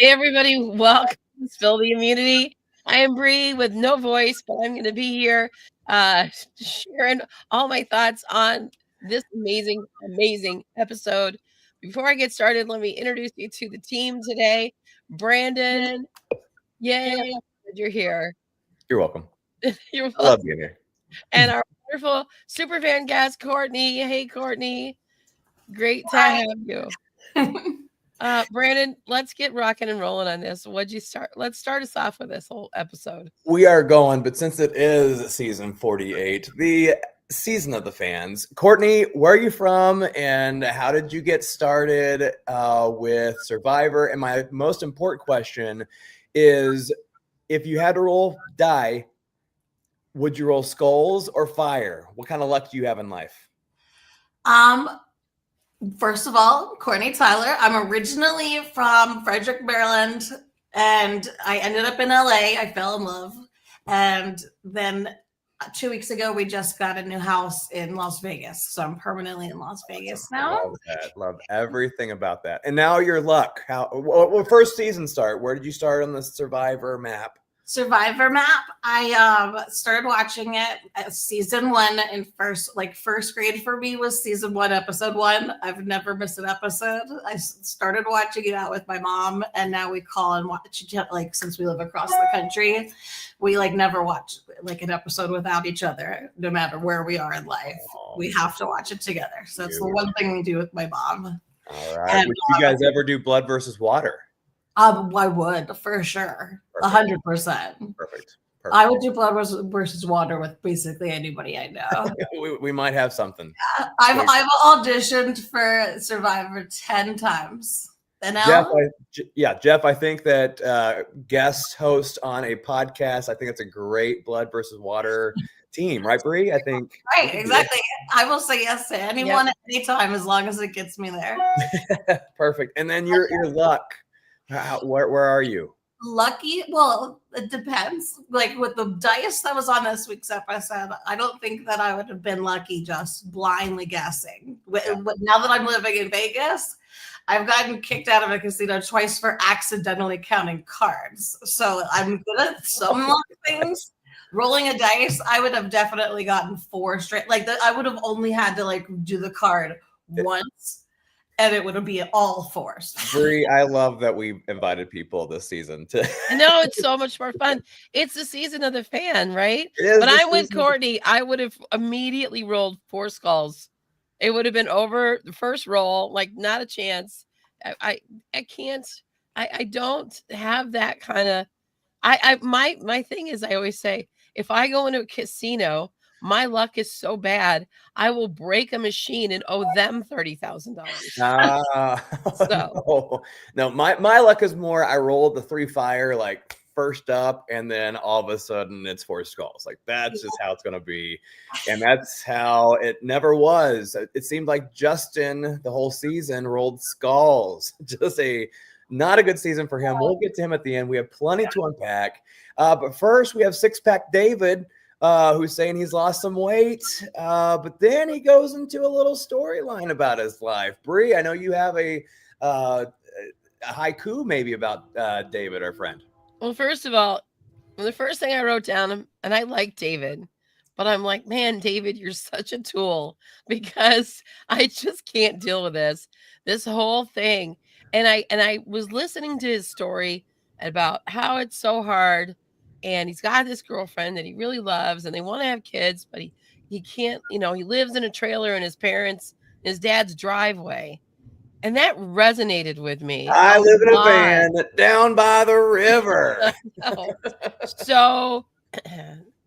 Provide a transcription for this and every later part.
Hey everybody, welcome to Spill the Immunity. I am Bree with no voice, but I'm going to be here sharing all my thoughts on this amazing episode. Before I get started, let me introduce you to the team today. Brandon, yay, glad you're here. You're welcome. You're I love welcome. being here. And our wonderful super fan guest, Courtney. Hey, Courtney, great to have you. Brandon, let's get rocking and rolling on this. What'd you start? Let's start us off with this whole episode. We are going, but since it is season 48, the season of the fans, Courtney, where are you from and how did you get started with Survivor? And my most important question is, if you had to roll die, would you roll skulls or fire? What kind of luck do you have in life? First of all, Courtney Tyler. I'm originally from Frederick, Maryland, and I ended up in LA. I fell in love. And then 2 weeks ago, we just got a new house in Las Vegas. So I'm permanently in Las Vegas now. Love that. Love everything about that. And now your luck. What first season start? Where did you start on the Survivor map? Survivor map. I started watching it at season 1 in first grade for me was season 1, episode 1. I've never missed an episode. I started watching it out with my mom, and now we call and watch it, since we live across the country. We never watch an episode without each other, no matter where we are in life. We have to watch it together. So it's the one thing we do with my mom. All right. And, would you guys ever do blood versus water? I would, for sure. 100%. Perfect. I would do blood versus water with basically anybody I know. we might have something. I've auditioned for Survivor 10 times. Jeff, I think that guest host on a podcast, I think it's a great blood versus water team, right, Bree? I think. Right, exactly. I will say yes to anyone at any time as long as it gets me there. Perfect. And then your luck. Where are you? Lucky? Well, it depends. With the dice that was on this week's episode, I don't think that I would have been lucky just blindly guessing. Now that I'm living in Vegas, I've gotten kicked out of a casino twice for accidentally counting cards. So I'm good at some luck things. Rolling a dice, I would have definitely gotten 4 straight. I would have only had to do the card once. And it would be all forced. Bree, I love that we invited people this season to. I know, it's so much more fun. It's the season of the fan, right? But I'm with Courtney. I would have immediately rolled 4 skulls. It would have been over the first roll, not a chance. I can't. I don't have that kind of. My thing is, I always say, if I go into a casino, my luck is so bad, I will break a machine and owe them $30,000. No, my luck is more, I rolled the 3 fire first up, and then all of a sudden it's 4 skulls. That's just how it's going to be. And that's how it never was. It seemed like Justin, the whole season, rolled skulls. Just not a good season for him. We'll get to him at the end. We have plenty to unpack. But first, we have Six-Pack David, who's saying he's lost some weight, but then he goes into a little storyline about his life. Bree, I know you have a haiku maybe about David, our friend. Well, first of all, the first thing I wrote down, and I like David, but I'm like, man, David, you're such a tool, because I just can't deal with this whole thing. And I was listening to his story about how it's so hard. And he's got this girlfriend that he really loves, and they want to have kids, but he can't, he lives in a trailer in his dad's driveway. And that resonated with me. I live in a van down by the river. So,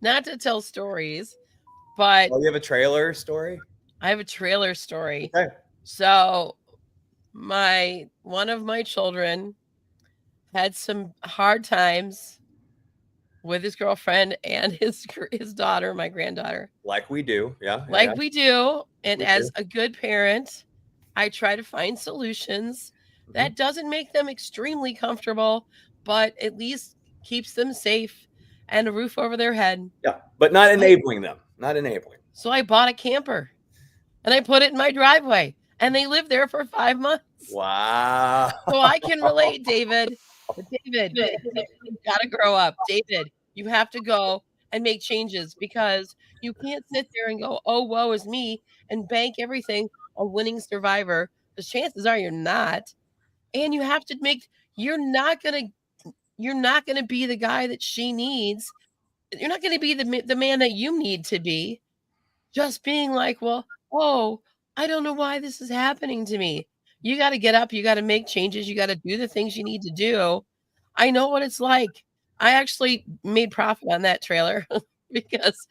not to tell stories, but. Oh, you have a trailer story? I have a trailer story. Okay. So, one of my children had some hard times with his girlfriend and his daughter, my granddaughter. Like we do. Yeah. We do. And as a good parent, I try to find solutions. That doesn't make them extremely comfortable, but at least keeps them safe and a roof over their head. Yeah, but not enabling them. Not enabling. So I bought a camper and I put it in my driveway, and they lived there for 5 months. Wow. So I can relate, David. But David, you gotta grow up. David, you have to go and make changes because you can't sit there and go, "Oh, woe is me," and bank everything on winning Survivor, because chances are you're not. And you have to make you're not gonna you're not gonna be the guy that she needs. You're not gonna be the man that you need to be. Just being like, "Well, oh, I don't know why this is happening to me." You gotta get up, you gotta make changes, you gotta do the things you need to do. I know what it's like. I actually made profit on that trailer because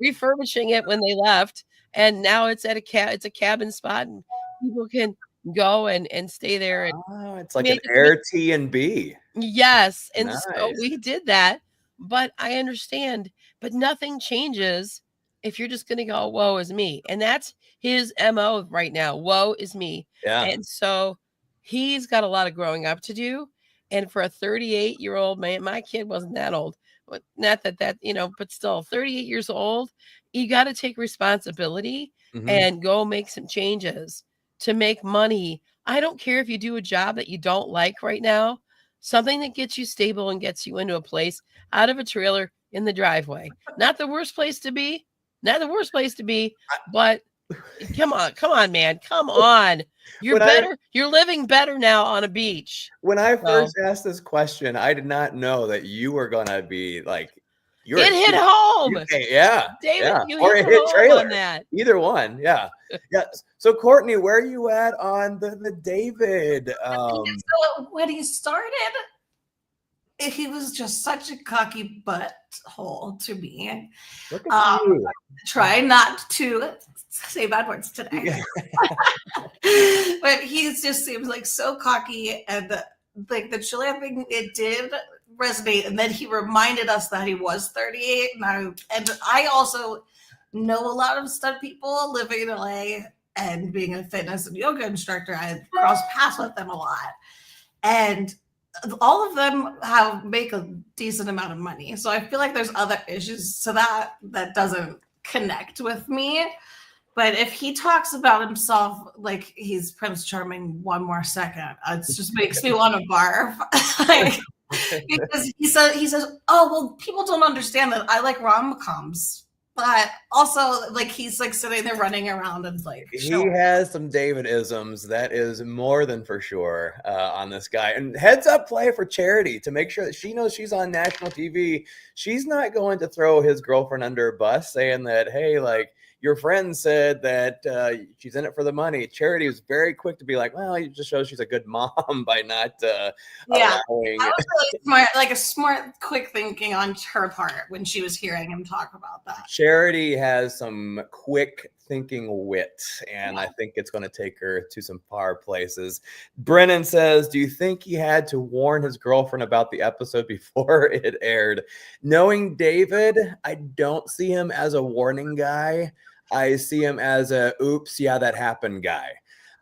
refurbishing it when they left, and now it's at it's a cabin spot, and people can go and stay there and Oh, it's like an made it Airbnb. yes, and so Nice. we did that, but I understand, but nothing changes if you're just gonna go, "Woe is me," and that's his MO right now, "Woe is me," Yeah. and so he's got a lot of growing up to do, and for a 38-year-old man, my kid wasn't that old, but not that, but still 38 years old, you gotta take responsibility Mhm. and go make some changes to make money. I don't care if you do a job that you don't like right now. Something that gets you stable and gets you into a place out of a trailer in the driveway. Not the worst place to be, not the worst place to be, but come on, man, come on. You're When I better. You're living better now on a beach. when I So first asked this question, I did not know that you were gonna be like, you're a it hit huge home. yeah, David, yeah, you or hit a hit home trailer. on that. Either one, yeah. Yeah. So Courtney, where are you at on the David? So when he started, he was just such a cocky butthole to me. Look at you. Try not to say bad words today. But he just seems like so cocky, and like the Chilean thing, it did resonate. And then he reminded us that he was 38, and I also know a lot of stunt people living in LA and being a fitness and yoga instructor. I cross paths with them a lot, and all of them make a decent amount of money. So I feel like there's other issues to that doesn't connect with me. But if he talks about himself like he's Prince Charming one more second, it just makes me want to barf. Like, because he says, "Oh well, people don't understand that I like rom-coms," but also like he's like sitting there running around and like He has some David isms. That is more than for sure on this guy. And heads up play for Charity to make sure that she knows she's on national TV. She's not going to throw his girlfriend under a bus saying that, hey, like, your friend said that she's in it for the money. Charity was very quick to be like, well, it just shows she's a good mom by not allowing. That was really smart, like a smart, quick thinking on her part when she was hearing him talk about that. Charity has some quick thinking wit, and I think it's going to take her to some far places. Brennan says, do you think he had to warn his girlfriend about the episode before it aired? Knowing David, I don't see him as a warning guy. I see him as a oops, yeah, that happened guy.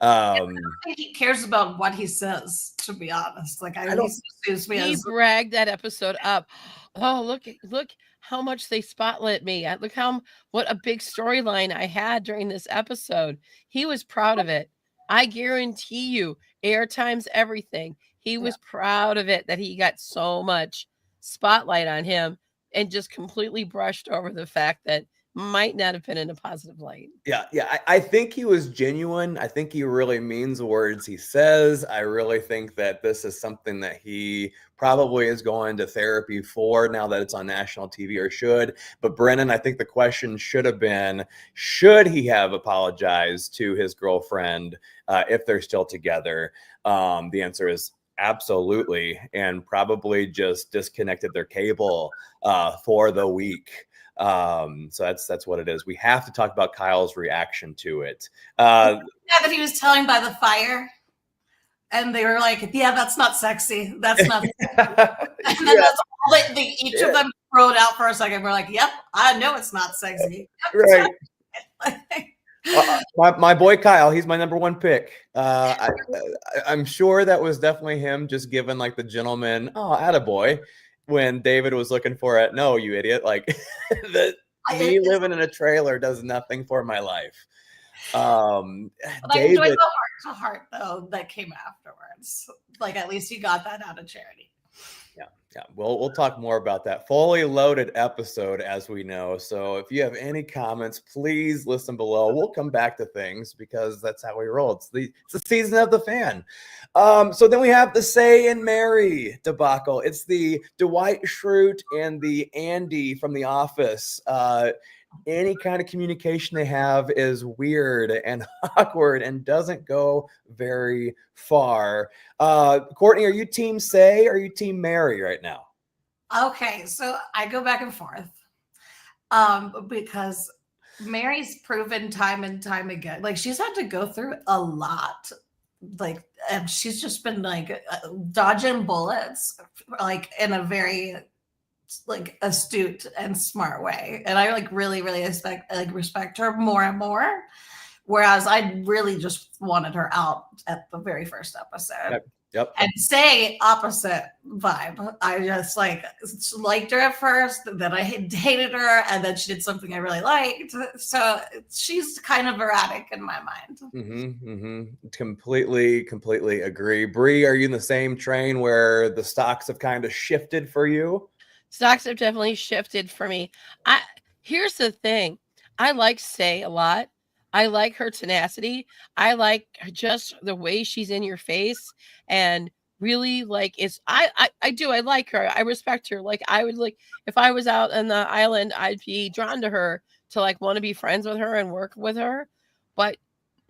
I don't think he cares about what he says, to be honest. Like he bragged that episode up. Oh, look how much they spotlit me. Look what a big storyline I had during this episode. He was proud of it. I guarantee you, airtime's everything. He was proud of it that he got so much spotlight on him and just completely brushed over the fact that might not have been in a positive light. Yeah. I think he was genuine. I think he really means the words he says. I really think that this is something that he probably is going to therapy for now that it's on national TV, or should. But Brennan, I think the question should have been, should he have apologized to his girlfriend if they're still together? The answer is absolutely, and probably just disconnected their cable for the week. So that's what it is. We have to talk about Kyle's reaction to it. That he was telling by the fire, and they were like, "Yeah, that's not sexy. That's not." And then that's all each of them wrote out for a second. We're like, "Yep, I know it's not sexy." Yep, right. My boy Kyle, he's my number one pick. I'm sure that was definitely him just giving like the gentleman, oh, attaboy, when David was looking for it. No, you idiot. Like me living in a trailer does nothing for my life. But I enjoyed the heart though that came afterwards. Like at least you got that out of charity. Yeah. We'll talk more about that fully loaded episode, as we know. So if you have any comments, please listen below. We'll come back to things because that's how we roll. It's the season of the fan. So then we have the Say and Mary debacle. It's the Dwight Schrute and the Andy from The Office. Any kind of communication they have is weird and awkward and doesn't go very far. Courtney, are you team Say or are you team Mary right now? Okay, so I go back and forth because Mary's proven time and time again, like she's had to go through a lot, like, and she's just been like dodging bullets, like in a very like astute and smart way, and I like really respect her more and more, whereas I really just wanted her out at the very first episode. Yep. And Say opposite vibe. I just like liked her at first, then I hated her, and then she did something I really liked. So she's kind of erratic in my mind. Completely agree. Bree, are you in the same train where the stocks have kind of shifted for you? Stocks have definitely shifted for me. Here's the thing. I like Say a lot. I like her tenacity. I like just the way she's in your face and really like I like her. I respect her. Like I would like if I was out on the island, I'd be drawn to her to like want to be friends with her and work with her. But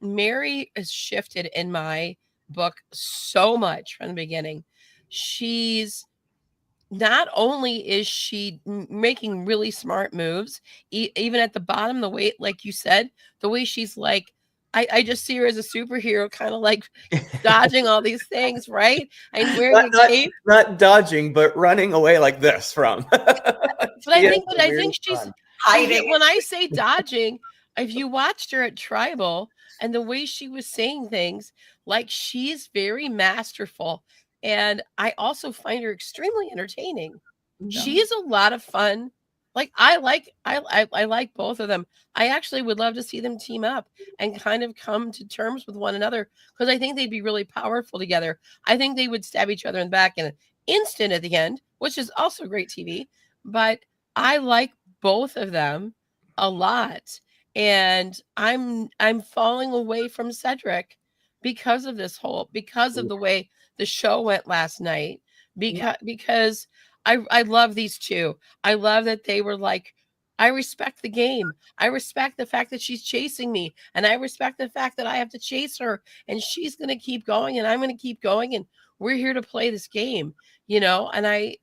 Mary has shifted in my book so much from the beginning. She's not only is she making really smart moves, even at the bottom, the way, like you said, the way she's like, I just see her as a superhero, kind of like dodging all these things, right? And wearing a cape. Not dodging, but running away like this from. But I think she's hiding. When I say dodging, if you watched her at Tribal and the way she was saying things, like she's very masterful. And I also find her extremely entertaining. Yeah. She is a lot of fun. Like I like both of them. I actually would love to see them team up and kind of come to terms with one another because I think they'd be really powerful together. I think they would stab each other in the back in an instant at the end, which is also great TV. But I like both of them a lot. And I'm falling away from Cedric because of because of the way the show went last night, because I love these two. I love that they were like, I respect the game. I respect the fact that she's chasing me, and I respect the fact that I have to chase her, and she's going to keep going, and I'm going to keep going, and we're here to play this game, and I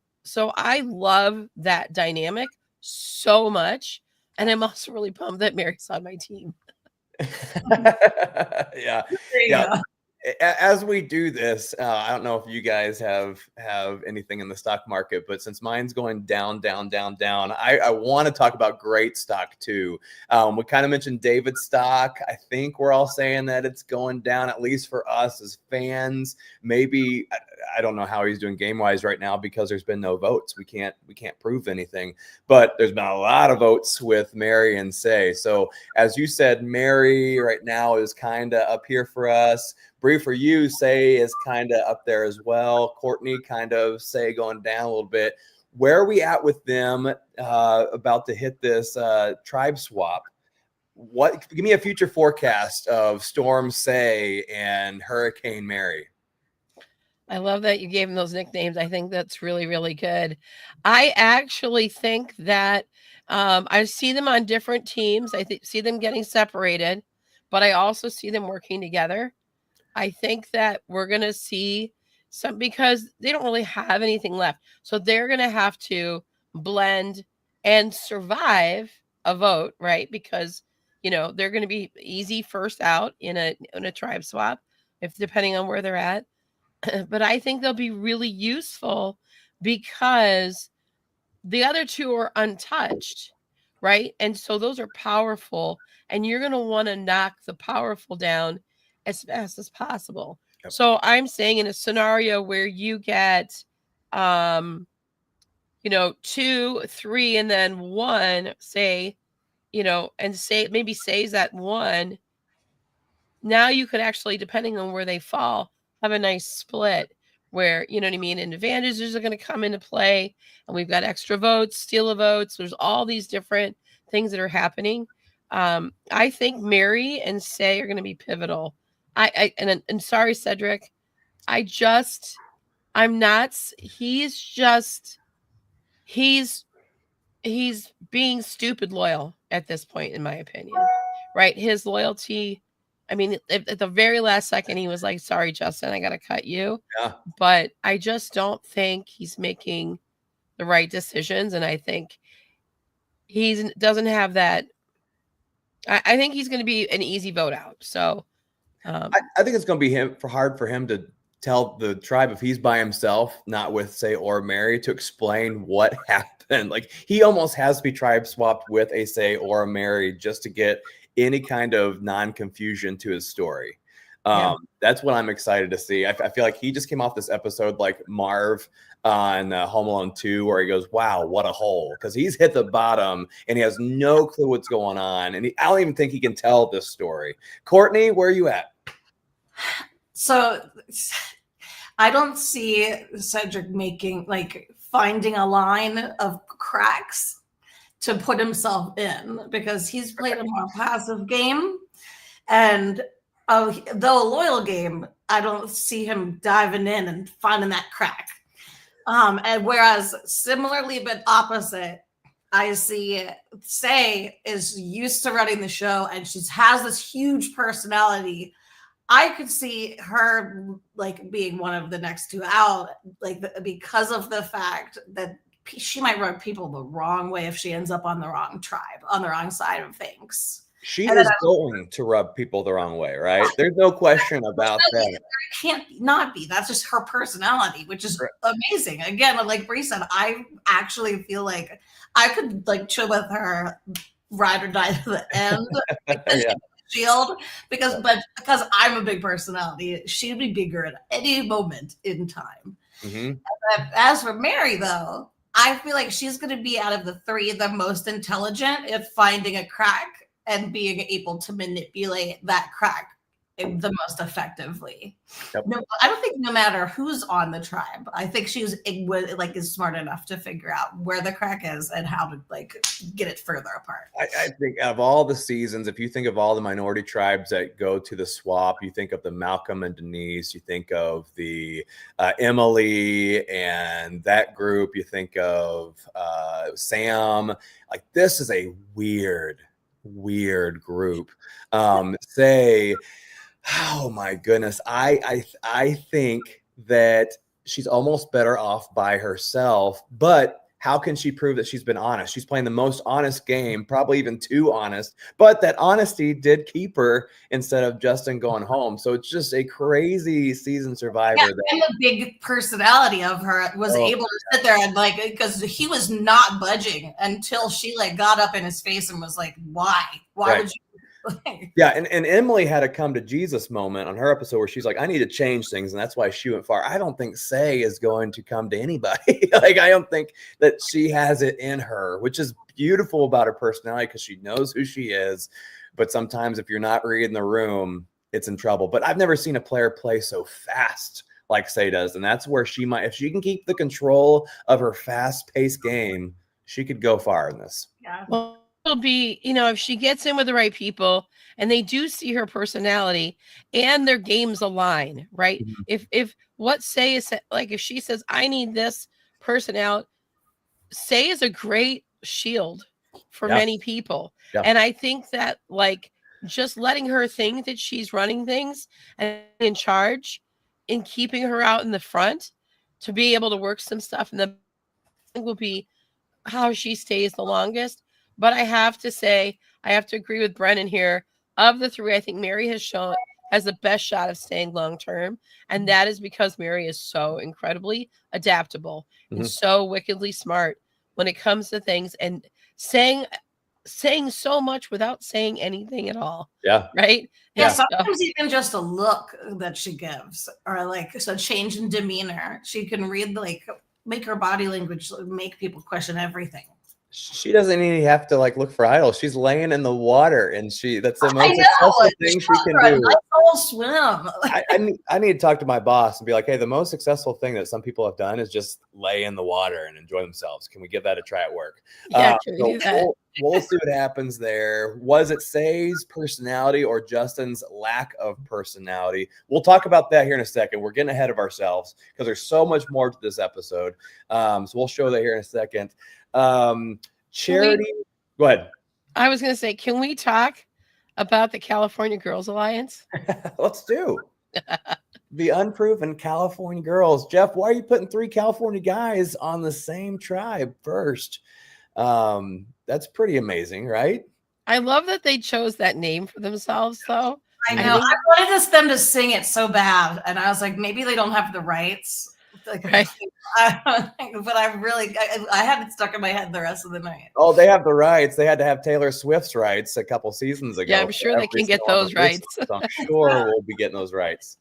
love that dynamic so much, and I'm also really pumped that Mary's on my team. Yeah. As we do this, I don't know if you guys have anything in the stock market, but since mine's going down, I want to talk about great stock too. We kind of mentioned David's stock. I think we're all saying that it's going down, at least for us as fans. Maybe I don't know how he's doing game wise right now because there's been no votes. We can't prove anything, but there's been a lot of votes with Mary and Say. So as you said, Mary right now is kind of up here for us. Bree, for you, Say is kind of up there as well. Courtney, kind of Say going down a little bit. Where are we at with them about to hit this tribe swap? Give me a future forecast of Storm Say and Hurricane Mary. I love that you gave them those nicknames. I think that's really, really good. I actually think that I see them on different teams. I see them getting separated, but I also see them working together. I think that we're going to see some, because they don't really have anything left. So they're going to have to blend and survive a vote, right? Because, they're going to be easy first out in a tribe swap, depending on where they're at. But I think they'll be really useful because the other two are untouched, right? And so those are powerful, and you're going to want to knock the powerful down as fast as possible. Yep. So I'm saying in a scenario where you get, 2, 3, and then 1, say, and say maybe Say's at 1. now you could actually, depending on where they fall, have a nice split where, you know what I mean, and advantages are going to come into play, and we've got extra votes, steal of votes. There's all these different things that are happening. I think Mary and Say are going to be pivotal. And sorry, Cedric, I'm not. He's being stupid loyal at this point, in my opinion. Right? His loyalty. I mean, at the very last second, he was like, "Sorry, Justin, I got to cut you." Yeah. But I just don't think he's making the right decisions, and I think he doesn't have that. I think he's going to be an easy vote out. So I think it's going to be hard for him to tell the tribe if he's by himself, not with Say or Mary, to explain what happened. Like, he almost has to be tribe swapped with a Say or a Mary just to get any kind of non-confusion to his story. That's what I'm excited to see. I feel like he just came off this episode like Marv on Home Alone 2, where he goes, wow, what a hole, because he's hit the bottom and he has no clue what's going on, and I don't even think he can tell this story. Courtney, where are you at? So I don't see Cedric finding a line of cracks to put himself in, because he's played a more passive game, and though a loyal game, I don't see him diving in and finding that crack. And whereas similarly but opposite, I see Say is used to running the show and she has this huge personality. I could see her being one of the next two out, because of the fact that she might rub people the wrong way if she ends up on the wrong tribe, on the wrong side of things. She is going to rub people the wrong way, right? There's no question about that. It can't not be. That's just her personality, which is amazing. Again, like Bree said, I actually feel like I could chill with her, ride or die to the end. Shield, because I'm a big personality. She'd be bigger at any moment in time. Mm-hmm. As for Mary, though, I feel like she's going to be, out of the three, the most intelligent at finding a crack and being able to manipulate that crack the most effectively. Yep. No, I don't think no matter who's on the tribe, I think is smart enough to figure out where the crack is and how to get it further apart. I think of all the seasons, if you think of all the minority tribes that go to the swap, you think of the Malcolm and Denise, you think of the Emily and that group, you think of Sam. This is a weird group. Say, oh my goodness, I think that she's almost better off by herself, but how can she prove that she's been honest? She's playing the most honest game, probably even too honest, but that honesty did keep her instead of Justin going home. So it's just a crazy season survivor. And the big personality of her was able to sit there and because he was not budging until she got up in his face and was like, why would you? Yeah, and Emily had a come to Jesus moment on her episode where she's like, I need to change things, and that's why she went far. I don't think Say is going to come to anybody. I don't think that she has it in her, which is beautiful about her personality, because she knows who she is. But sometimes if you're not reading the room, it's in trouble. But I've never seen a player play so fast like Say does, and that's where she might, if she can keep the control of her fast-paced game, she could go far in this. Yeah. Well, it'll be, if she gets in with the right people and they do see her personality and their games align, right? Mm-hmm. If what Say is if she says, I need this person out, Say is a great shield for many people. Yeah. And I think that just letting her think that she's running things and in charge and keeping her out in the front to be able to work some stuff, and then will be how she stays the longest. But I have to say, I have to agree with Brennan here. Of the three, I think Mary has the best shot of staying long-term. And that is because Mary is so incredibly adaptable and so wickedly smart when it comes to things, and saying so much without saying anything at all. Yeah. Right? Yeah. Sometimes even just a look that she gives, or a change in demeanor. She can read, make her body language make people question everything. She doesn't even have to like look for idols. She's laying in the water, and that's the I most know. successful thing she can do. Nice little swim. I need to talk to my boss and be like, hey, the most successful thing that some people have done is just lay in the water and enjoy themselves. Can we give that a try at work? Yeah, can we do that? We'll see what happens there. Was it Say's personality or Justin's lack of personality? We'll talk about that here in a second. We're getting ahead of ourselves because there's so much more to this episode. So we'll show that here in a second. Charity, go ahead. I was going to say, can we talk about the California Girls Alliance? Let's do the unproven California girls. Jeff, why are you putting 3 California guys on the same tribe first? That's pretty amazing, right? I love that they chose that name for themselves, though. I know. I wanted them to sing it so bad, and I was like, maybe they don't have the rights. Like, right. But I had it stuck in my head the rest of the night. Oh, they have the rights. They had to have Taylor Swift's rights a couple seasons ago. Yeah, I'm sure they can get those rights. So I'm sure we'll be getting those rights.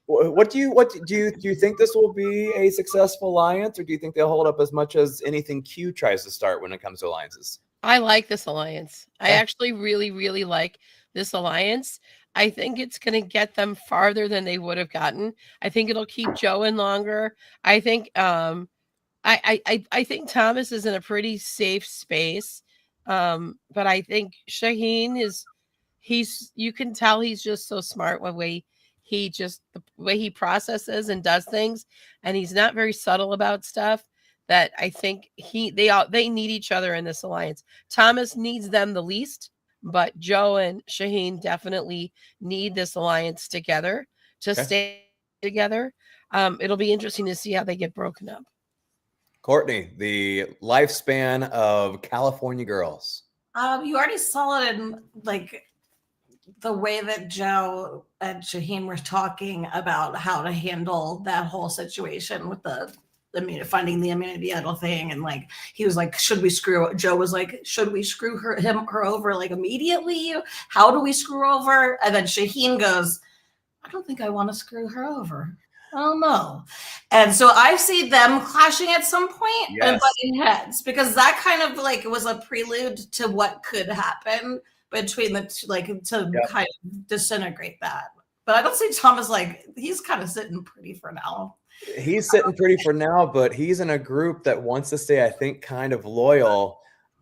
What do you think this will be a successful alliance, or do you think they'll hold up as much as anything Q tries to start when it comes to alliances? I like this alliance. I actually really, really like this alliance. I think it's going to get them farther than they would have gotten. I think it'll keep Joe in longer. I think I think Thomas is in a pretty safe space. But I think Shaheen you can tell he's just so smart the way he processes and does things, and he's not very subtle about stuff. That I think they need each other in this alliance. Thomas needs them the least, but Joe and Shaheen definitely need this alliance together to stay together. It'll be interesting to see how they get broken up. Courtney, the lifespan of California girls. You already saw it in like the way that Joe and Shaheen were talking about how to handle that whole situation with finding the immunity idol thing, and like he was like, Joe was like, should we screw her over like immediately? How do we screw over? And then Shaheen goes, I don't think I want to screw her over. Oh no. And so I see them clashing at some point and butting heads, because that kind of like was a prelude to what could happen between the two, like kind of disintegrate that. But I don't see Thomas, like, he's kind of sitting pretty for now. He's sitting pretty for now, but he's in a group that wants to stay, I think, kind of loyal.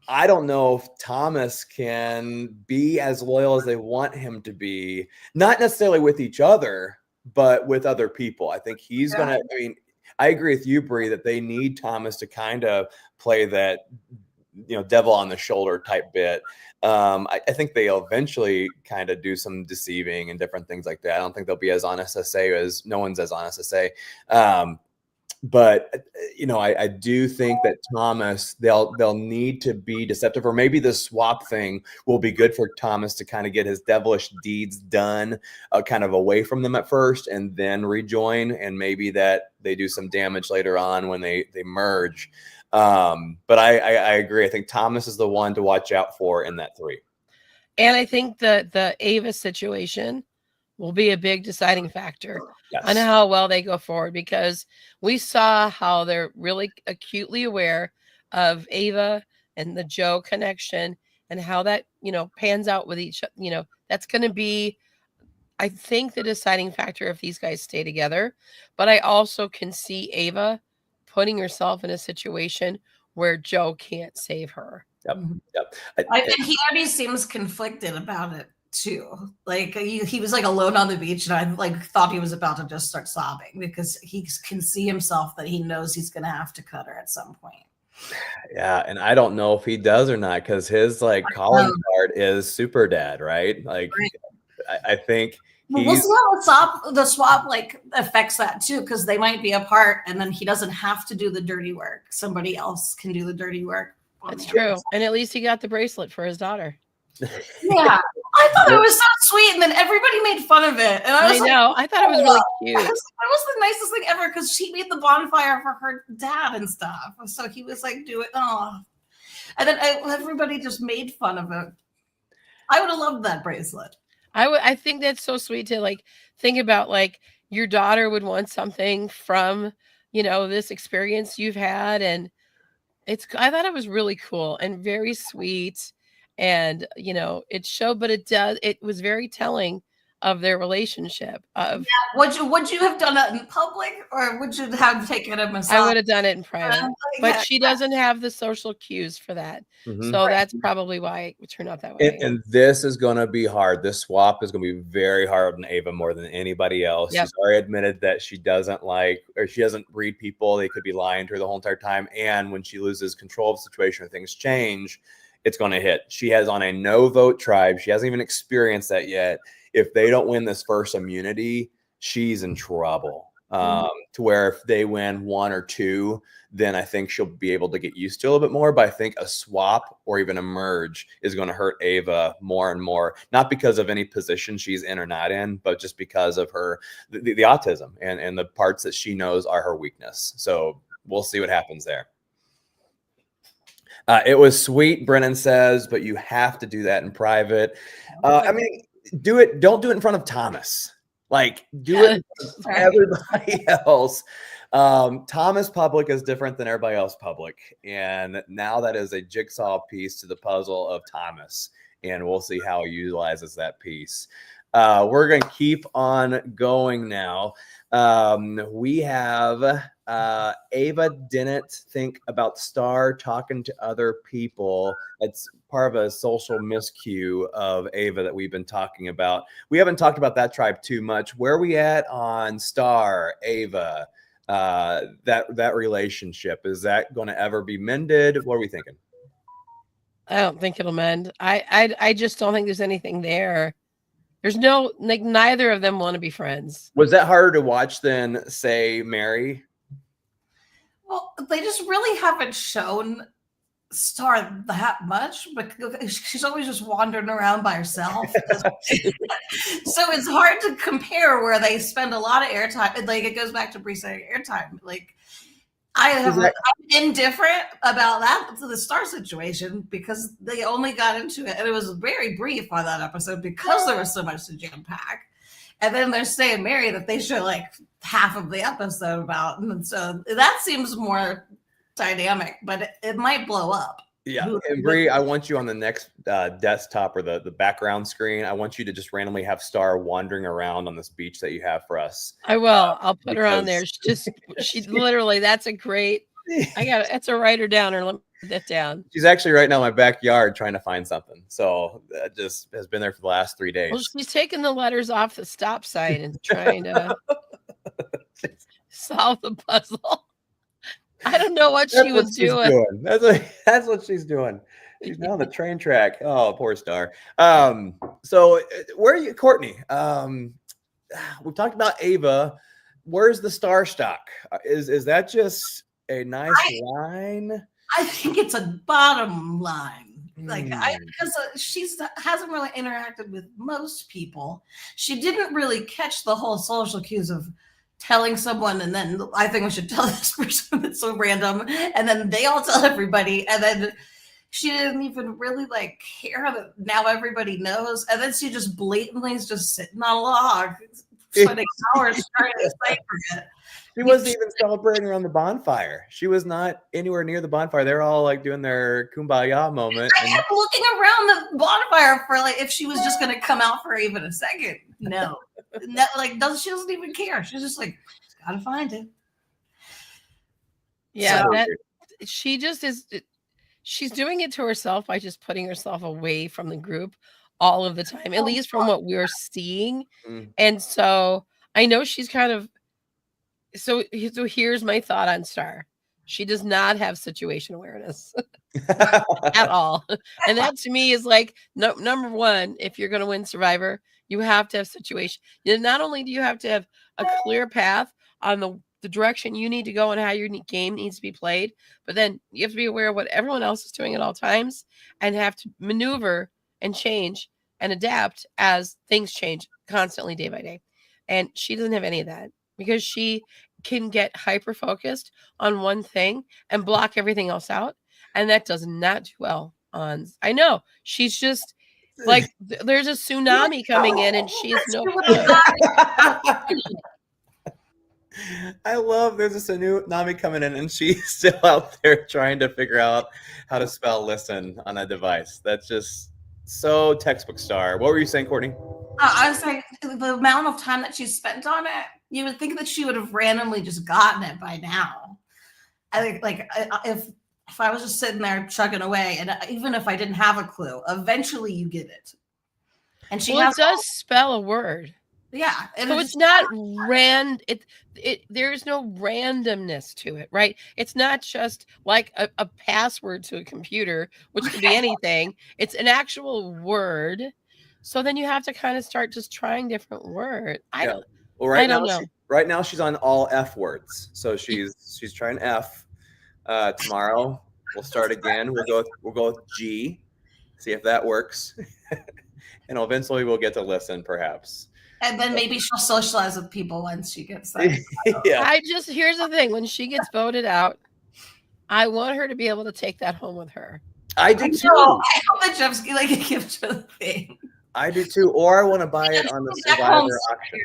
I don't know if Thomas can be as loyal as they want him to be, not necessarily with each other, but with other people. I think he's going to, I mean, I agree with you, Bree, that they need Thomas to kind of play that, devil on the shoulder type bit. I think they'll eventually kind of do some deceiving and different things like that. I don't think they'll be as honest as Say, as no one's as honest as Say. But I do think that Thomas, they'll need to be deceptive, or maybe the swap thing will be good for Thomas to kind of get his devilish deeds done, kind of away from them at first, and then rejoin, and maybe that they do some damage later on when they merge. But I agree. I think Thomas is the one to watch out for in that 3. And I think the Ava situation will be a big deciding factor on how well they go forward, because we saw how they're really acutely aware of Ava and the Joe connection, and how that, pans out with each, that's going to be, I think, the deciding factor if these guys stay together. But I also can see Ava putting herself in a situation where Joe can't save her. Yep. I think he already seems conflicted about it too. Like he was like alone on the beach, and I like thought he was about to just start sobbing, because he can see himself that he knows he's going to have to cut her at some point. Yeah, and I don't know if he does or not, because his like calling card is super dad, right? Like, I think. We'll see how the swap like affects that too, because they might be apart, and then he doesn't have to do the dirty work. Somebody else can do the dirty work. That's true. And at least he got the bracelet for his daughter. Yeah. I thought it was so sweet, and then everybody made fun of it. And I know. I thought it was really cute. It was the nicest thing ever, because she made the bonfire for her dad and stuff. So he was like, do it. Oh. And then everybody just made fun of it. I would have loved that bracelet. I think that's so sweet to like think about, like your daughter would want something from, this experience you've had. And I thought it was really cool and very sweet. And, it was very telling of their relationship of Would you have done it in public, or would you have taken a I massage? would have done it in private, but Yeah. she doesn't have the social cues for that. Mhm. So that's probably why it would turn out that And, way. and this is going to be hard. This swap is going to be very hard on Ava more than anybody else. Yep. She's already admitted that she doesn't read people. They could be lying to her the whole entire time. And when she loses control of the situation or things change, it's going to hit. She has on a no vote tribe. She hasn't even experienced that yet. If they don't win this first immunity, she's in trouble. To where if they win 1 or 2, then I think she'll be able to get used to it a little bit more. But I think a swap or even a merge is going to hurt Ava more and more, not because of any position she's in or not in, but just because of her the autism and the parts that she knows are her weakness. So we'll see what happens there. It was sweet, Brennan says, but you have to do that in private. I mean, do it. Don't do it in front of Thomas. Like, do it in front of everybody else. Thomas public is different than everybody else public. And now that is a jigsaw piece to the puzzle of Thomas. And we'll see how he utilizes that piece. We're going to keep on going now. We have Ava didn't think about Star talking to other people. That's part of a social miscue of Ava that we've been talking about. We haven't talked about that tribe too much. Where are we at on Star, Ava? That relationship, is that going to ever be mended? What are we thinking? I don't think it'll mend. I just don't think there's anything there. There's neither of them want to be friends. Was that harder to watch than, say, Mary? Well, they just really haven't shown Star that much, but she's always just wandering around by herself. So it's hard to compare where they spend a lot of airtime. Like, it goes back to Bree saying airtime. Like, I'm indifferent about that to the Star situation because they only got into it, and it was very brief on that episode because there was so much to jam pack. And then they're saying Mary that they show like half of the episode about, and so that seems more dynamic, but it might blow up. Yeah, and Bree, I want you on the next desktop or the background screen. I want you to just randomly have Star wandering around on this beach that you have for us. I will. I'll put her on there. She's literally, that's a great. It's a writer downer. Let me put that down. She's actually right now in my backyard trying to find something. So that just has been there for the last 3 days. Well, she's taking the letters off the stop sign and trying to solve the puzzle. I don't know what she was doing. That's what she's doing. She's now on the train track. Oh, poor Star. So where are you, Courtney? We've talked about Ava. Where's the Star stock? Is that just a nice line? I think it's a bottom line. Because she hasn't really interacted with most people. She didn't really catch the whole social cues of telling someone, and then I think we should tell this person that's so random, and then they all tell everybody, and then she didn't even really like care that now everybody knows, and then she just blatantly is just sitting on a log, spending hours trying to decipher it. She wasn't even celebrating around the bonfire. She was not anywhere near the bonfire. They're all like doing their kumbaya moment. I kept looking around the bonfire for like if she was just going to come out for even a second. No, she doesn't even care. She's just like, gotta find it. Yeah, she just is. She's doing it to herself by just putting herself away from the group all of the time, at least from what we're seeing. And so I know she's kind of. So here's my thought on Star. She does not have situation awareness at all. And that to me is like, number one, if you're going to win Survivor, you have to have situation. Not only do you have to have a clear path on the direction you need to go and how your game needs to be played, but then you have to be aware of what everyone else is doing at all times and have to maneuver and change and adapt as things change constantly day by day. And she doesn't have any of that, because she can get hyper focused on one thing and block everything else out. And that does not do well on, I know she's just like, there's a tsunami coming in and she has no clue. I love there's a new Nami coming in and she's still out there trying to figure out how to spell listen on a device. That's just so textbook Star. What were you saying, Courtney? I was like, the amount of time that she spent on it, you would think that she would have randomly just gotten it by now. I think, like, if I was just sitting there chugging away, and even if I didn't have a clue, eventually you get it. And she Well, has it does spell a word. Yeah. And So it's not there's no randomness to it, right? It's not just like a password to a computer, which could be anything. It's an actual word. So then you have to kind of start just trying different words. I don't know. Right now she's on all F words. So she's trying F. Tomorrow we'll start again. We'll go with G, see if that works. And eventually we'll get to listen, perhaps. And then maybe she'll socialize with people once she gets that. Yeah. Here's the thing. When she gets voted out, I want her to be able to take that home with her. I do too. I hope that Jeff's like a gift for the thing. I do too. Or I want to buy it on the Survivor auction.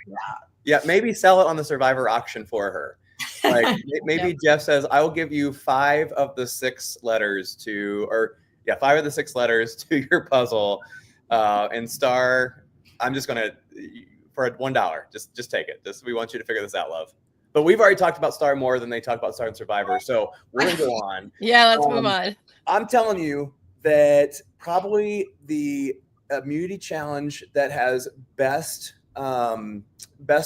Yeah, maybe sell it on the Survivor auction for her. Like maybe Jeff says, I will give you 5 of the 6 letters to your puzzle. And Star, I'm just gonna for $1. Just take it. We want you to figure this out, love. But we've already talked about Star more than they talk about Star and Survivor, so we're gonna go on. Yeah, let's move on. I'm telling you that probably the immunity challenge that has best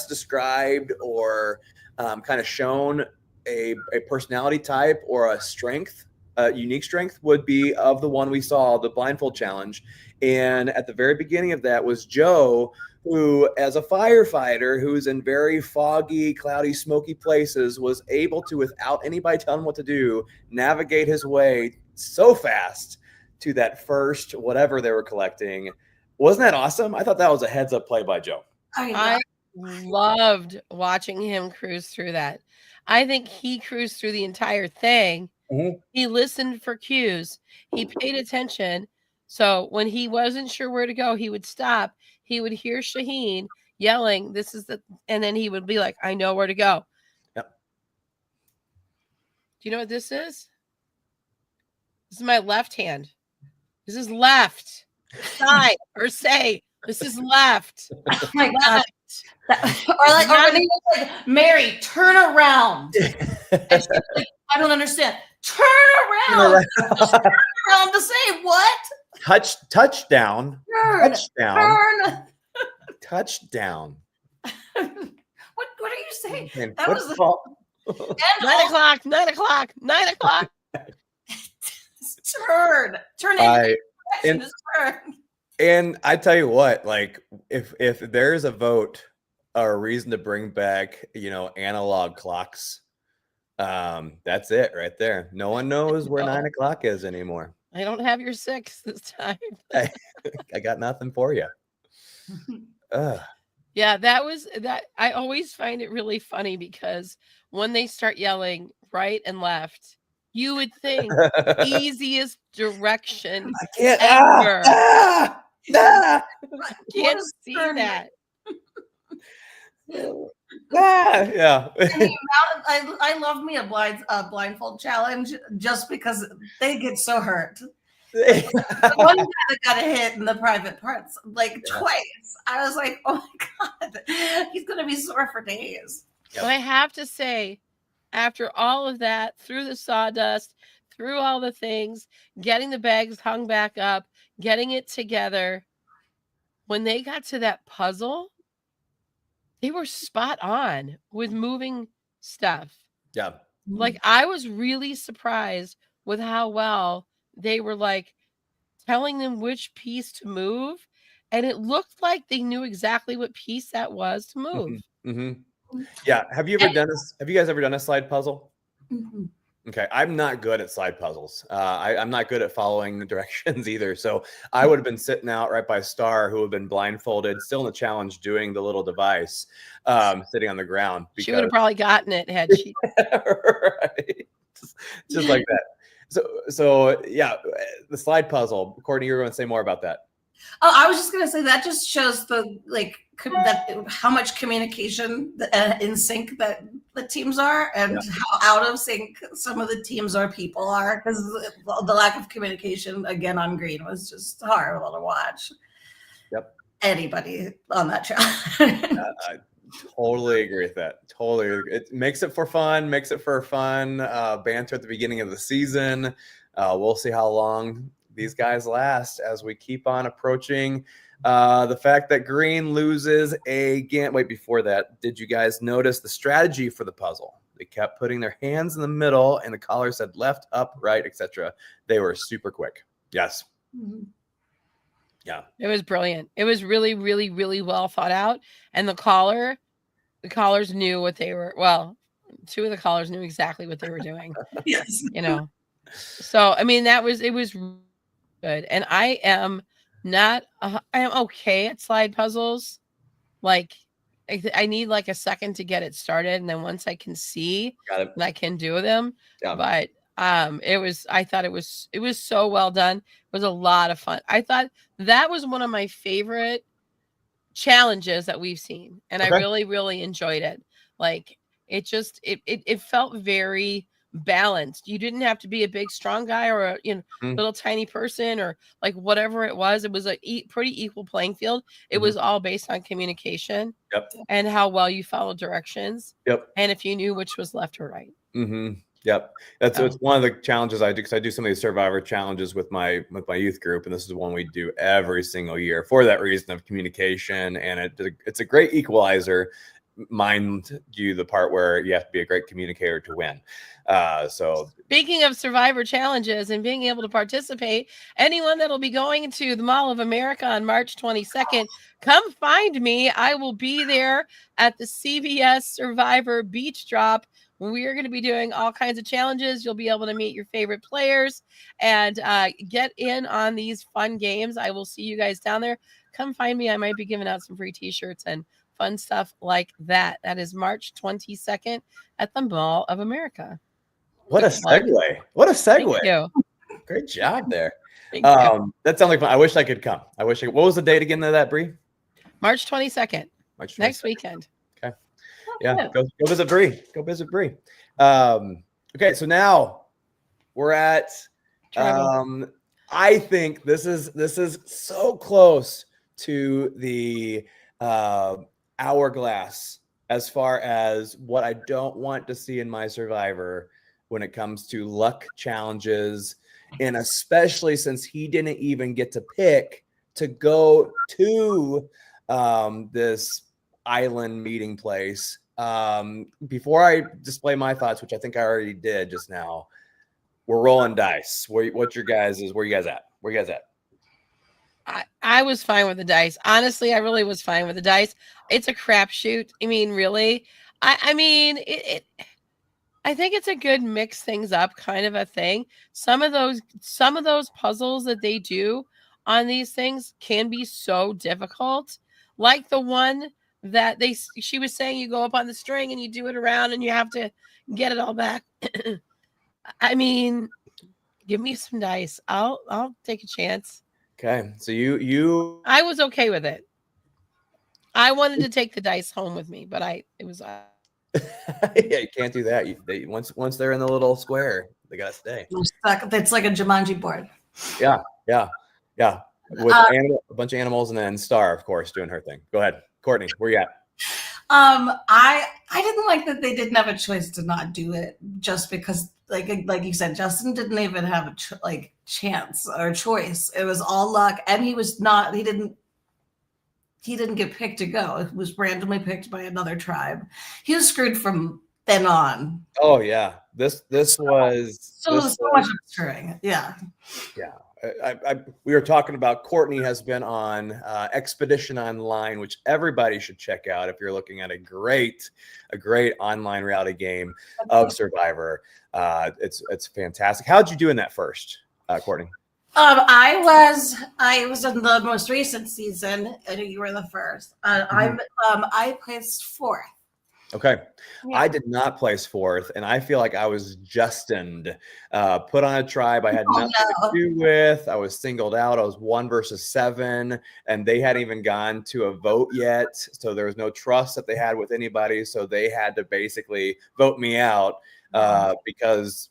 described or kind of shown a personality type or a strength, unique strength, would be of the one we saw, the blindfold challenge. And at the very beginning of that was Joe, who, as a firefighter who's in very foggy, cloudy, smoky places, was able to, without anybody telling him what to do, navigate his way so fast to that first whatever they were collecting. Wasn't that awesome? I thought that was a heads up play by Joe. I loved watching him cruise through that. I think he cruised through the entire thing. Mm-hmm. He listened for cues. He paid attention. So when he wasn't sure where to go, he would stop. He would hear Shaheen yelling, and then he would be like, I know where to go. Yep. Do you know what this is? This is my left hand. This is left side, or say, this is left. Oh my God. Or when he was like, Mary, turn around. And she's like, I don't understand. Turn around. Turn around to say what? Touchdown. Turn. Touchdown. What are you saying? And That was football. 9 o'clock. 9 o'clock. 9 o'clock. Turn. And I tell you what, like if there's a vote or a reason to bring back, analog clocks, that's it right there. No one knows where 9 o'clock is anymore. I don't have your 6 this time. I got nothing for you. Yeah, that. I always find it really funny because when they start yelling right and left, you would think easiest direction I can't ever. Can't see turn? that. Yeah. I love me a blindfold challenge just because they get so hurt. The one guy that got a hit in the private parts twice. I was like, oh my God, he's gonna be sore for days. But I have to say, after all of that, through the sawdust, through all the things, getting the bags hung back up, getting it together, when they got to that puzzle, they were spot on with moving stuff. Yeah. Like, I was really surprised with how well they were telling them which piece to move. And it looked like they knew exactly what piece that was to move. Mm-hmm. Yeah. Have you guys ever done a slide puzzle? Mm-hmm. Okay. I'm not good at slide puzzles. I'm not good at following the directions either. So I would have been sitting out right by Star, who had been blindfolded, still in the challenge, doing the little device, sitting on the ground. She would have probably gotten it had she. Right. Just like that. So yeah, the slide puzzle. Courtney, you were going to say more about that. Oh, I was just gonna say that just shows the that how much communication in sync that the teams are, and how out of sync some of the teams or people are, because the lack of communication again on green was just horrible to watch. Yep. Anybody on that track. I totally agree with that. Totally, it makes it for fun. Makes it for fun banter at the beginning of the season. We'll see how long these guys last as we keep on approaching the fact that green loses again. Wait, before that, did you guys notice the strategy for the puzzle? They kept putting their hands in the middle and the collar said left, up, right, etc. They were super quick. Yes. Mhm. Yeah. It was brilliant. It was really, really, really well thought out. And the collars knew what they were. Well, two of the collars knew exactly what they were doing. Yes. You know. So, I mean, it was good. And I am okay at slide puzzles. Like I need like a second to get it started, and then once I can see, I can do them. Yeah. But I thought it was so well done. It was a lot of fun. I thought that was one of my favorite challenges that we've seen, and I really, really enjoyed it. Like it felt very balanced. You didn't have to be a big strong guy or a little tiny person or like whatever it was. It was a pretty equal playing field. It was all based on communication and how well you followed directions. And if you knew which was left or right. Yep. It's one of the challenges I do, because I do some of these Survivor challenges with my youth group, and this is one we do every single year for that reason of communication. And it's a great equalizer. Mind you, the part where you have to be a great communicator to win. So speaking of Survivor challenges and being able to participate, anyone that'll be going to the Mall of America on March 22nd, come find me. I will be there at the CBS Survivor Beach Drop. We are going to be doing all kinds of challenges. You'll be able to meet your favorite players and get in on these fun games. I will see you guys down there. Come find me. I might be giving out some free t-shirts and fun stuff like that. That is March 22nd at the Mall of America. What a segue. What a segue. Thank you. Great job there. That sounds like fun. I wish I could come. What was the date again of that, Bree? March 22nd. Next weekend. Okay. Yeah, go visit Bree. Go visit Bree. Okay, so now we're at I think this is so close to the hourglass as far as what I don't want to see in my Survivor when it comes to luck challenges, and especially since he didn't even get to pick to go to this island meeting place. Before I display my thoughts, which I think I already did just now, we're rolling dice. Where you guys at? I was fine with the dice. Honestly, I really was fine with the dice. It's a crapshoot. I mean, really. I mean, I think it's a good mix things up kind of a thing. Some of those puzzles that they do on these things can be so difficult. Like the one that she was saying, you go up on the string and you do it around and you have to get it all back. I mean, give me some dice. I'll take a chance. Okay. So you I was okay with it. I wanted to take the dice home with me, but it was yeah, you can't do that. Once they're in the little square, they gotta stay. It's like a Jumanji board. Yeah. With a bunch of animals, and then Star, of course, doing her thing. Go ahead, Courtney. Where you at? I didn't like that they didn't have a choice to not do it, just because, like you said, Justin didn't even have a chance or choice. It was all luck, and he didn't get picked to go. It was randomly picked by another tribe. He was screwed from then on. Oh yeah, this was so much screwing. Yeah. We were talking about Courtney has been on Expedition Online, which everybody should check out if you're looking at a great online reality game of Survivor. It's fantastic. How'd you do in that first, Courtney? I was in the most recent season, and you were the first. I placed fourth. Okay. Yeah. I did not place fourth, and I feel like I was Justined, put on a tribe I had Oh, nothing no. to do with. I was singled out. I was 1 versus 7, and they hadn't even gone to a vote yet. So there was no trust that they had with anybody. So they had to basically vote me out because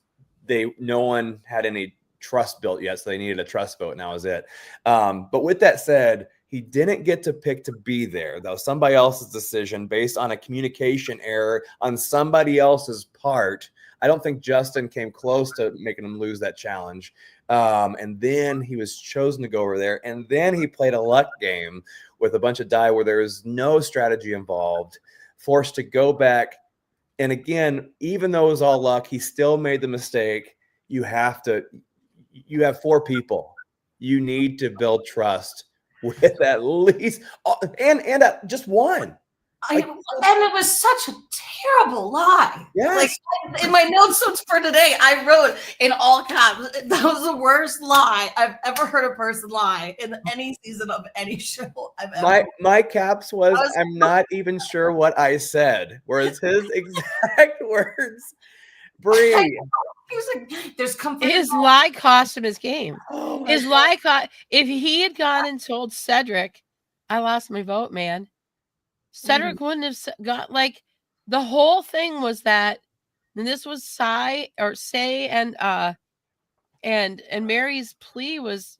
no one had any trust built yet. So they needed a trust vote, and that was it. But with that said, he didn't get to pick to be there. That was somebody else's decision based on a communication error on somebody else's part. I don't think Justin came close to making him lose that challenge. And then he was chosen to go over there. And then he played a luck game with a bunch of die where there was no strategy involved, forced to go back. And again, even though it was all luck, he still made the mistake. You have 4 people. You need to build trust with at least and just one. And it was such a terrible lie. Yes. Like in my notes for today, I wrote in all caps, that was the worst lie I've ever heard a person lie in any season of any show I've ever. My caps was I'm not even sure what I said, whereas his exact words, Bree. He was like, "There's comfort." His lie cost him his game. Oh His lie cost. If he had gone and told Cedric, "I lost my vote, man," Cedric wouldn't have got like the whole thing was that, and this was Say and Mary's plea was,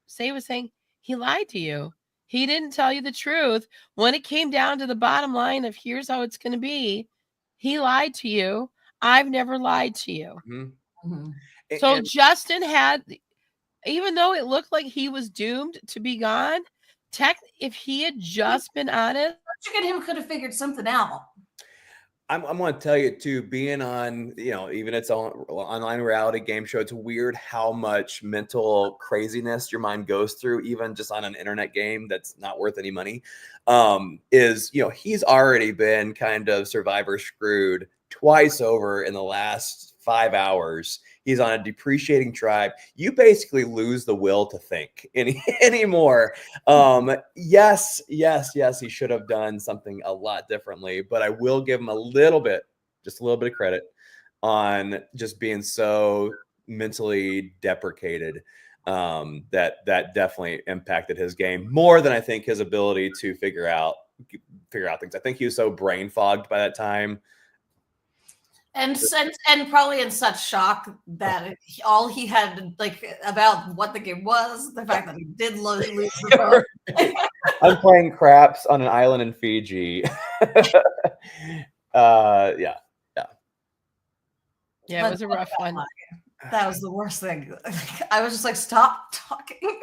Say was saying he lied to you. He didn't tell you the truth. When it came down to the bottom line of here's how it's going to be, he lied to you. I've never lied to you. Mm-hmm. So Justin had, even though it looked like he was doomed to be gone, if he had just been honest, him could have figured something out. I'm going to tell you too, being on, even its own online reality game show, it's weird how much mental craziness your mind goes through, even just on an internet game that's not worth any money. He's already been kind of Survivor screwed twice over in the last 5 hours. He's on a depreciating tribe. You basically lose the will to think anymore. Yes, he should have done something a lot differently, but I will give him just a little bit of credit on just being so mentally deprecated. That definitely impacted his game more than I think his ability to figure out things. I think he was so brain fogged by that time. And probably in such shock that all he had about what the game was, the fact that he did lose the vote. I'm playing craps on an island in Fiji. Yeah, it was a rough one. That was the worst thing. I was just like, stop talking.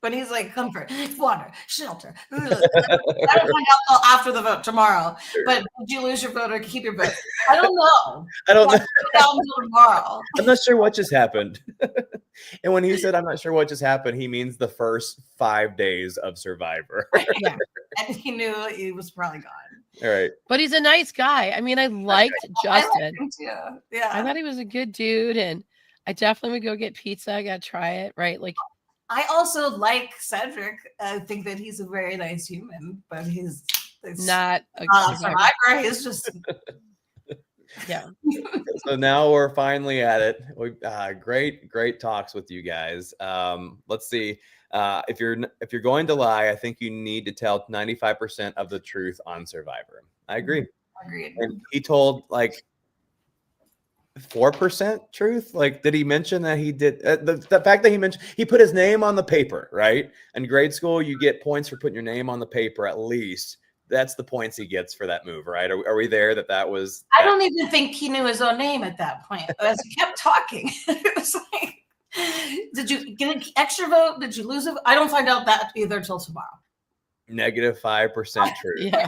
When he's like, comfort, water, shelter. I don't find out till after the vote tomorrow. But did you lose your vote or keep your vote? I don't know. I don't know. Until tomorrow. I'm not sure what just happened. And when he said, I'm not sure what just happened, he means the first 5 days of Survivor. Yeah. And he knew he was probably gone. All right. But he's a nice guy. I mean, I liked Justin. I liked him too. Yeah. I thought he was a good dude, and I definitely would go get pizza. I got to try it, right? Like, I also like Cedric. I think that he's a very nice human, but he's not a survivor. He's just yeah. So now we're finally at it. Great talks with you guys. Let's see. If you're going to lie, I think you need to tell 95% of the truth on Survivor. I agree. Agreed. And he told 4% truth. Did he mention that he did the fact that he put his name on the paper, right? In grade school, you get points for putting your name on the paper at least. That's the points he gets for that move, right? Are we there that was? I don't even think he knew his own name at that point. As he kept talking, it was like, did you get an extra vote? Did you lose it? I don't find out that either till tomorrow. -5% truth. Yeah.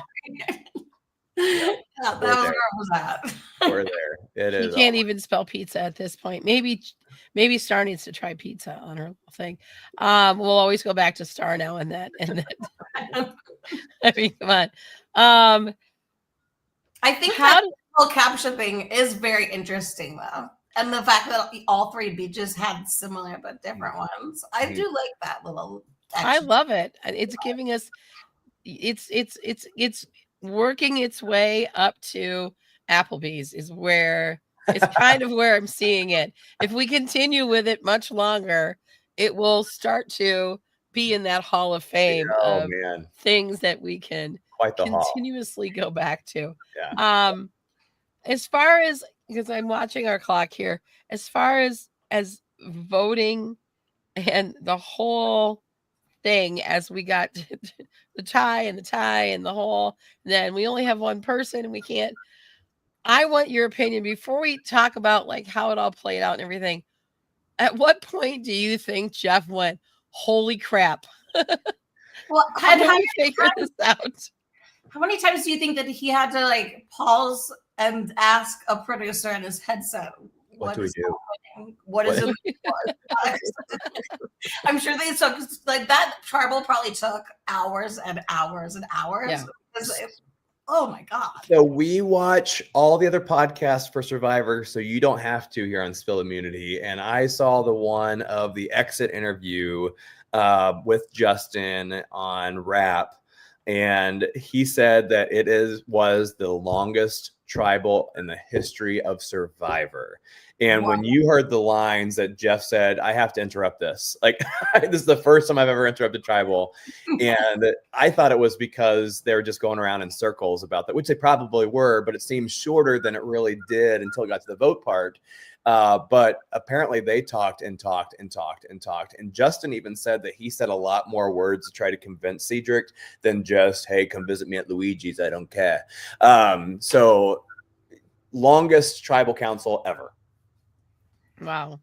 That was where I was at. We're there. It is. You can't even spell pizza at this point. Maybe Star needs to try pizza on her thing. We'll always go back to Star now and that. I mean, come on. I think that whole caption thing is very interesting, though, and the fact that all 3 beaches had similar but different ones. I do like that little. I love it. It's giving us. working its way up to Applebee's is where it's kind of where I'm seeing it. If we continue with it much longer, it will start to be in that hall of fame Oh of man, things that we can quite the haul. continuously go back to. Yeah. As far as, because I'm watching our clock here, as far as voting and the whole thing, as we got the tie and the whole, then we only have one person and we can't. I want your opinion before we talk about like how it all played out and everything. At what point do you think Jeff went, holy crap? Well, How do we figure this out? how many times do you think that he had to like pause and ask a producer in his headset, What do we is do? happening? What is it? I'm sure they took like that tribal probably took hours and hours and hours. Yeah. Oh my God. So we watch all the other podcasts for Survivor, so you don't have to here on Spill Immunity. And I saw the one of the exit interview with Justin on Rap, and he said that was the longest tribal in the history of Survivor. And Wow. when you heard the lines that Jeff said, I have to interrupt this. Like, this is the first time I've ever interrupted tribal. And I thought it was because they were just going around in circles about that, which they probably were, but it seemed shorter than it really did until it got to the vote part. But apparently they talked and talked and talked and talked. And Justin even said that he said a lot more words to try to convince Cedric than just, hey, come visit me at Luigi's. I don't care. So longest tribal council ever. Wow.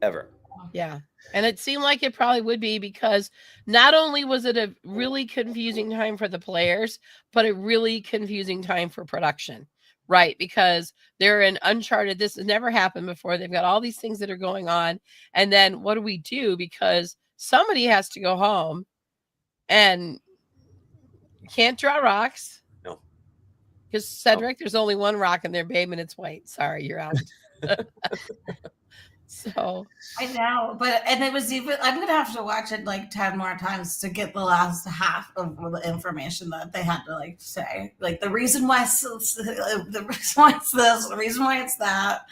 Ever. Yeah. And it seemed like it probably would be because not only was it a really confusing time for the players, but a really confusing time for production, right? Because they're in uncharted, this has never happened before. They've got all these things that are going on. And then what do we do? Because somebody has to go home and can't draw rocks. No. Because Cedric, there's only one rock in there, babe, and it's white. Sorry, you're out. So I know, but and it was even. I'm gonna have to watch it like 10 more times to get the last half of the information that they had to like say, like the reason why the reason why it's this, the reason why it's that.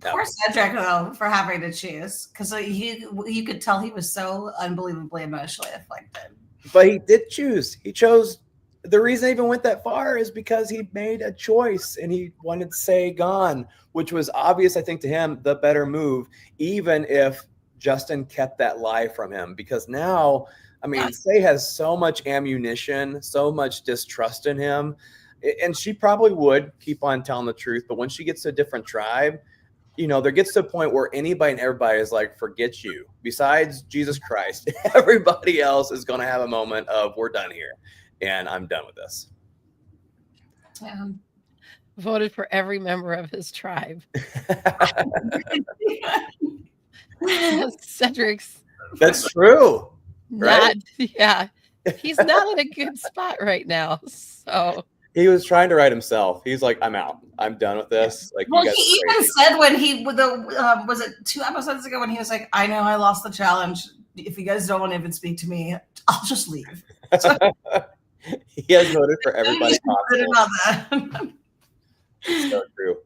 Poor Cedric though for having to choose, because you could tell he was so unbelievably emotionally affected. But he did choose. He chose. The reason I even went that far is because he made a choice and he wanted to say gone, which was obvious, I think, to him, the better move, even if Justin kept that lie from him. Because now, I mean, Say has so much ammunition, so much distrust in him, and she probably would keep on telling the truth. But when she gets to a different tribe, you know, there gets to a point where anybody and everybody is like, forget you. Besides Jesus Christ, everybody else is going to have a moment of, we're done here. And I'm done with this. Voted for every member of his tribe. Cedric's. That's true. Right? Yeah. He's not in a good spot right now. So he was trying to write himself. He's like, I'm out. I'm done with this. Like, well, he even said when he was it 2 episodes ago when he was like, I know I lost the challenge. If you guys don't want to even speak to me, I'll just leave. So, he has voted for everybody possible. So true.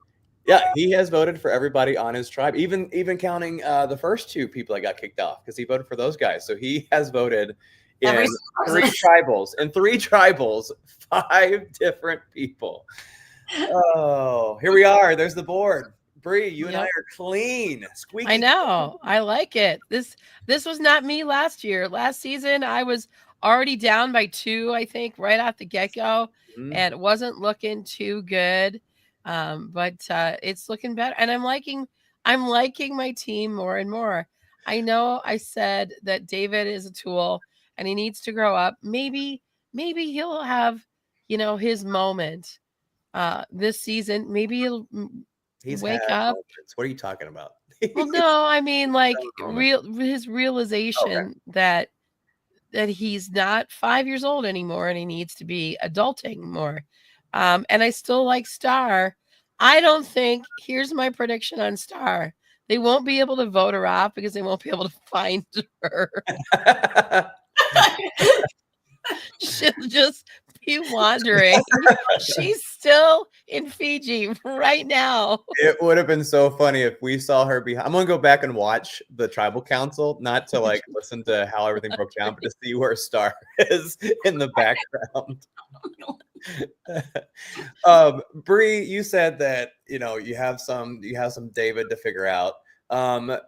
Yeah, he has voted for everybody on his tribe, even counting the first 2 people that got kicked off, because he voted for those guys. So he has voted in 3 tribals, 5 different people. Oh, here we are. There's the board. Bree, you and I are clean. Squeaky. I know. I like it. This was not me last year. Last season, I was already down by 2, I think, right off the get-go, and it wasn't looking too good. But it's looking better, and I'm liking my team more and more. I know I said that David is a tool and he needs to grow up. Maybe he'll have, his moment this season. Maybe he'll wake up. Moments. What are you talking about? Well, no, I mean like his realization that he's not 5 years old anymore and he needs to be adulting more. And I still like Star. I don't think, here's my prediction on Star. They won't be able to vote her off because they won't be able to find her. She'll just be wandering. She's still in Fiji right now. It would have been so funny if we saw her behind. I'm gonna go back and watch the tribal council, not to like listen to how everything broke down, but to see where Star is in the background. Bree, you said that you have some David to figure out.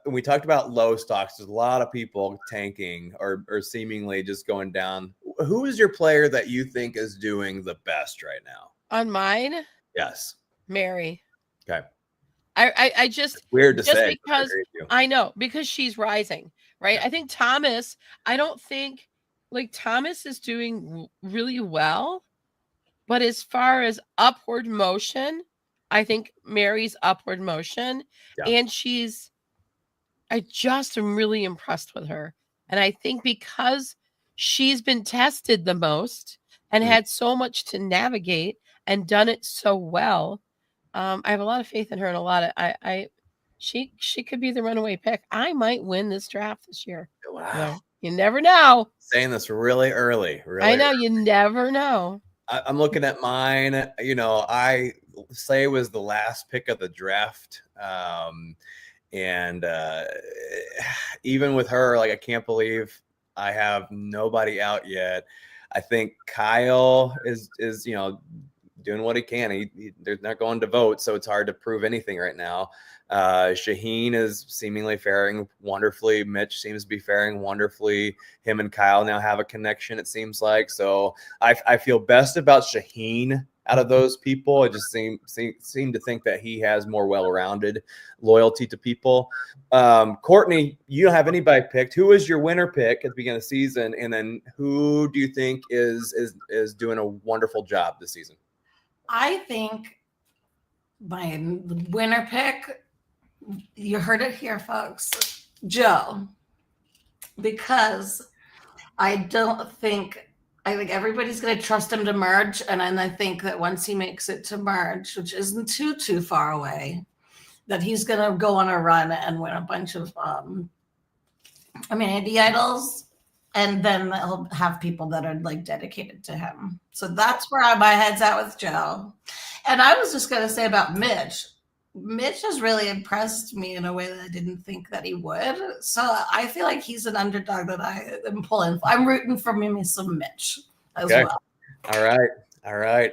We talked about low stocks. There's a lot of people tanking or seemingly just going down. Who is your player that you think is doing the best right now? On mine, Yes. Mary. Okay. I just It's weird to just say. because I know, because she's rising, right? Yeah. I think Thomas, I don't think like Thomas is doing really well, but as far as upward motion, I think Mary's upward motion, Yeah. and I just am really impressed with her. And I think because she's been tested the most and had so much to navigate and done it so well, I have a lot of faith in her, and a lot of she could be the runaway pick. I might win this draft this year. Wow. You never know. Saying this really early. Really. I know, you never know. I'm looking at mine. I say was the last pick of the draft. And even with her, like, I can't believe I have nobody out yet. I think Kyle is doing what he can. They're not going to vote, so it's hard to prove anything right now. Shaheen is seemingly faring wonderfully. Mitch seems to be faring wonderfully. Him and Kyle now have a connection, it seems like. So I feel best about Shaheen out of those people. I just seem to think that he has more well-rounded loyalty to people. Courtney, you don't have anybody picked. Who is your winner pick at the beginning of the season? And then who do you think is doing a wonderful job this season? I think my winner pick, you heard it here, folks, Joe, because I think everybody's going to trust him to merge. And then I think that once he makes it to merge, which isn't too far away, that he's going to go on a run and win a bunch of, indie idols. And then he'll have people that are like dedicated to him. So that's where my head's at with Joe. And I was just going to say about Mitch. Mitch has really impressed me in a way that I didn't think that he would. So I feel like he's an underdog that I am pulling. I'm rooting for me some Mitch as well. All right.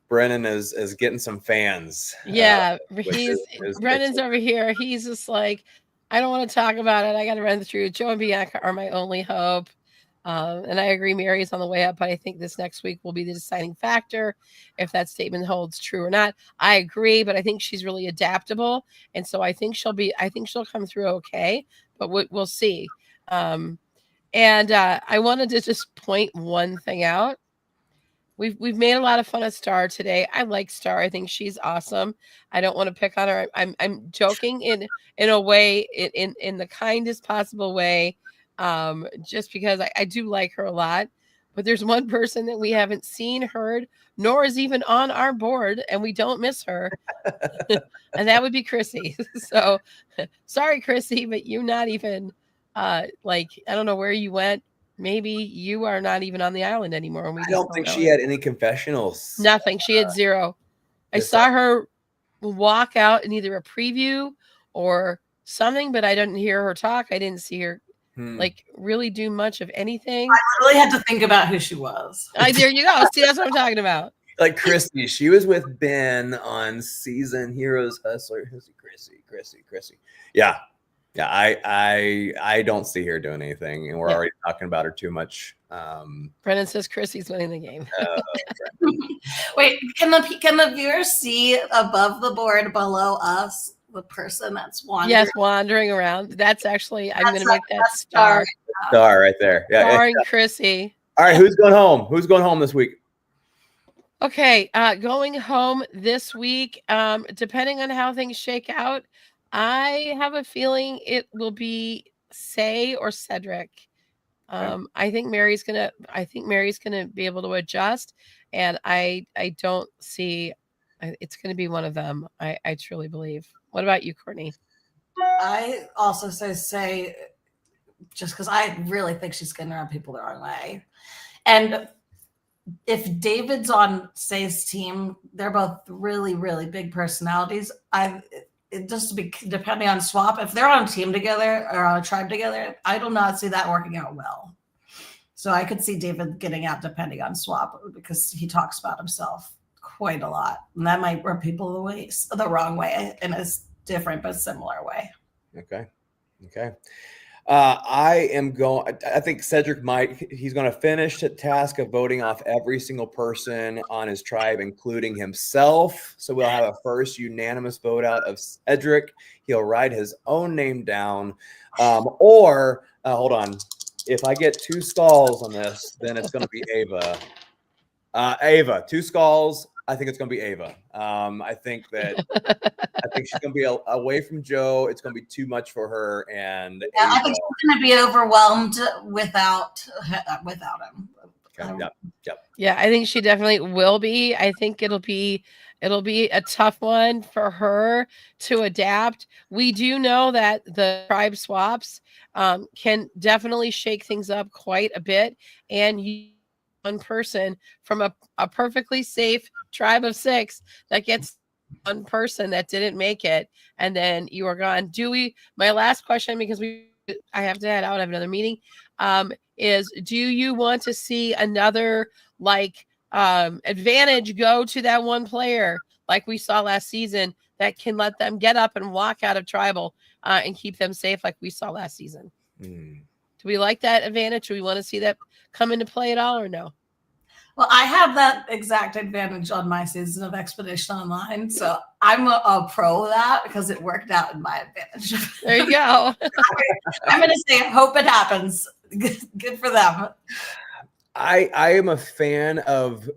Brennan is getting some fans. Yeah, Brennan's over here. He's just like, I don't want to talk about it. I got to run through. Joe and Bianca are my only hope. And I agree, Mary's on the way up, but I think this next week will be the deciding factor if that statement holds true or not. I agree, but I think she's really adaptable. And so I think she'll come through okay, but we'll see. And I wanted to just point one thing out. We've made a lot of fun of Star today. I like Star. I think she's awesome. I don't want to pick on her. I'm joking in a way, in the kindest possible way, just because I do like her a lot. But there's one person that we haven't seen, heard, nor is even on our board, and we don't miss her, and that would be Chrissy. So sorry, Chrissy, but you're not even I don't know where you went. Maybe you are not even on the island anymore. And I don't think she had any confessionals. Nothing. She had zero. I saw her walk out in either a preview or something, but I didn't hear her talk. I didn't see her really do much of anything. I really had to think about who she was. There you go. See, that's what I'm talking about. Like Chrissy, she was with Ben on season Heroes Hustler. Chrissy. Yeah. Yeah, I don't see her doing anything, and we're already talking about her too much. Brennan says Chrissy's winning the game. Wait, can the viewers see above the board below us the person that's wandering? Yes, wandering around. That's actually I'm going to make that Star. Star right there. Yeah, Starring Chrissy. All right, who's going home? Who's going home this week? Okay, going home this week. Depending on how things shake out, I have a feeling it will be Say or Cedric. I think Mary's gonna be able to adjust, and I don't see it's gonna be one of them. I truly believe. What about you, Courtney? I also say just because I really think she's getting around people the wrong way. And if David's on Say's team, they're both really, really big personalities. Depending on swap, if they're on a team together or on a tribe together, I do not see that working out well. So I could see David getting out depending on swap because he talks about himself quite a lot, and that might rub people the wrong way in a different but similar way. Okay. I think Cedric he's going to finish the task of voting off every single person on his tribe, including himself. So we'll have a first unanimous vote out of Cedric. He'll write his own name down. Hold on. If I get 2 skulls on this, then it's going to be Ava. Ava, 2 skulls. I think it's going to be Ava. I think she's going to be away from Joe. It's going to be too much for her. And yeah, I think she's going to be overwhelmed without him. Okay, yep. Yeah, I think she definitely will be. I think it'll be a tough one for her to adapt. We do know that the tribe swaps can definitely shake things up quite a bit, and one person from a perfectly safe tribe of 6 that gets one person that didn't make it, and then you are gone. My last question, because I have to head out, I have another meeting, is do you want to see another advantage go to that one player like we saw last season that can let them get up and walk out of tribal and keep them safe like we saw last season? Do we like that advantage? Do we want to see that come into play at all or no? Well, I have that exact advantage on my season of Expedition Online, so I'm a pro of that because it worked out in my advantage. There you go. I'm going to say, hope it happens. Good for them. I am a fan of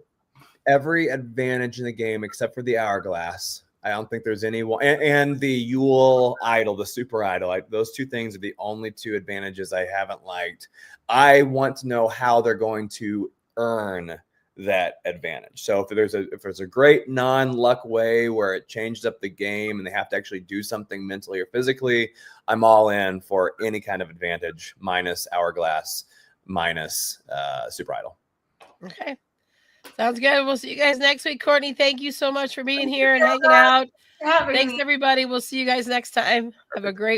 every advantage in the game except for the hourglass. I don't think there's any one, and the Yule idol, the super idol. Those 2 things are the only 2 advantages I haven't liked. I want to know how they're going to earn that advantage. So if there's a great non-luck way where it changes up the game and they have to actually do something mentally or physically, I'm all in for any kind of advantage minus hourglass, minus super idol. Okay. Sounds good. We'll see you guys next week. Courtney, thank you so much for being here and hanging out. Thanks, everybody. We'll see you guys next time. Have a great